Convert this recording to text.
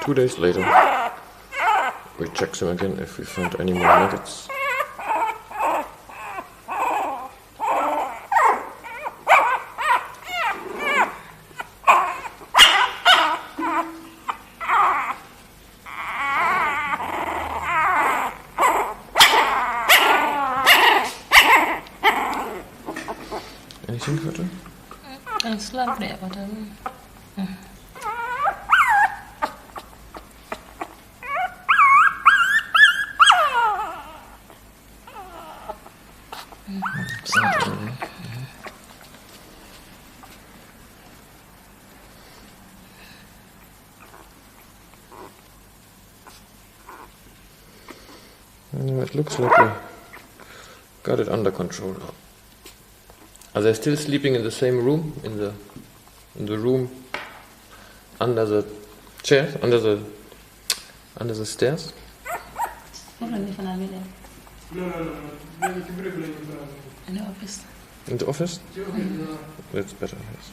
2 days later, we check them again if we find any more nuggets. Anything for them? It's lovely, but It looks like we got it under control now. Are they still sleeping in the same room? In the room under the chairs, under the stairs? in the office. In the office? That's better, yes.